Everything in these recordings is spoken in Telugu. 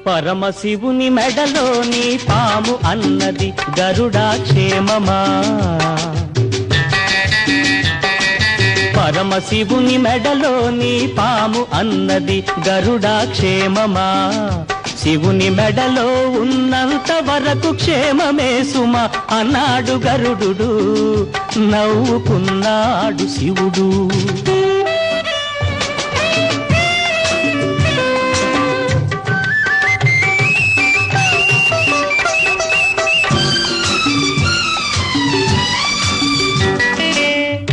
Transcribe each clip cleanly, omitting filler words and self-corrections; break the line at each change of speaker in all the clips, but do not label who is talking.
పరమశివుని మెడలోని పాము అన్నది గరుడాక్షేమమా. పరమశివుని మెడలోని పాము అన్నది గరుడాక్షేమమా. శివుని మెడలో ఉన్నంత వరకు క్షేమమే సుమ అన్నాడు గరుడు. నవ్వుకున్నాడు శివుడు.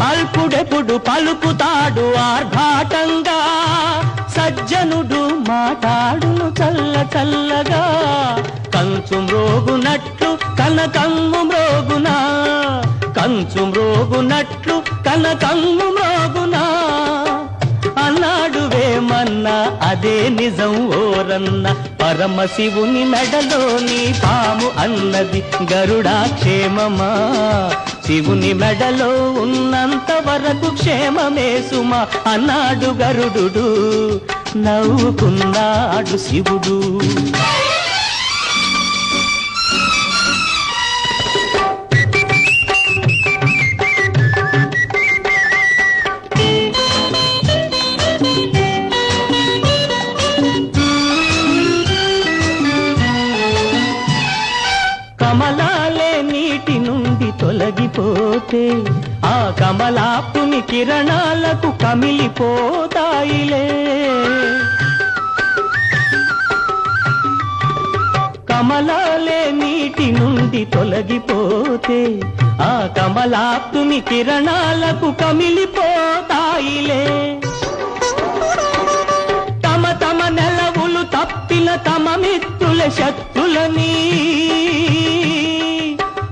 అల్పుడెప్పుడు పలుకుతాడు ఆర్భాటంగా, సజ్జనుడు మాట్లాడును చల్ల చల్లగా. కంచు మ్రోగునట్లు కనకమ్ము మ్రోగునా, కంచు మ్రోగునట్లు కనకమ్ము మ్రోగునా. అన్నాడు వేమన్నా అదే నిజం ఓరన్న. పరమశివుని మెడలోని పాము అన్నది గరుడాక్షేమమా. శివుని మెడలో ఉన్నంత వరకు క్షేమమే సుమ అన్నాడు గరుడు. నవ్వుకున్నాడు శివుడు. కమలాలే నీటి నుండి తొలగిపోతే ఆ కమలాపుని కిరణాలకు కమిలిపోతాయిలే. కమలాలే నీటి నుండి తొలగిపోతే ఆ కమలాపుని కిరణాలకు కమిలిపోతాయిలే. తమ తమ నెలవులు తప్పిన తమ మిత్రుల శక్తులని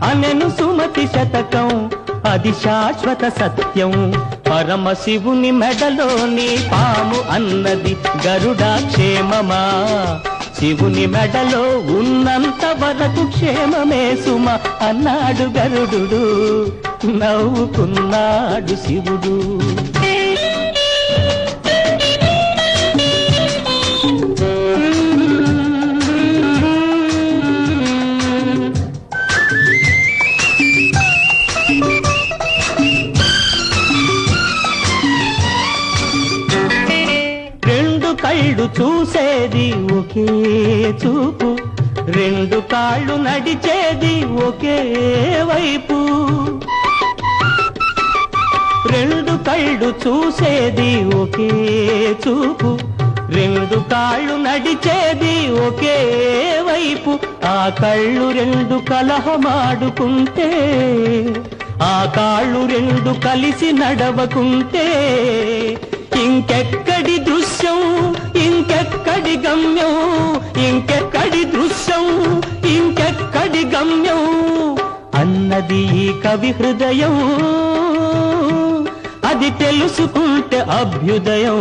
అనెను సుమతి శతకం, అది శాశ్వత సత్యం. పరమశివుని మెడలోని పాము అన్నది గరుడాక్షేమమా. శివుని మెడలో ఉన్నంత వరకు క్షేమమే సుమ అన్నాడు గరుడు. నవ్వుకున్నాడు శివుడు. కళ్ళు చూసేది ఒకే చూపు, రెండు కాళ్ళు నడిచేది ఒకే వైపు. రెండు కళ్ళు చూసేది ఒకే చూపు, రెండు కాళ్ళు నడిచేది ఒకే వైపు. ఆ కళ్ళు రెండు కలహమాడుకుంటే, ఆ కాళ్ళు రెండు కలిసి నడవకుంటే ఇంకెక్కడి దృశ్యం, ఇంకెక్కడి గమ్యం, ఇంకెక్కడి దృశ్యం, ఇంకెక్కడి గమ్యం అన్నది ఈ కవి హృదయం. అది తెలుసుకుంటే అభ్యుదయం.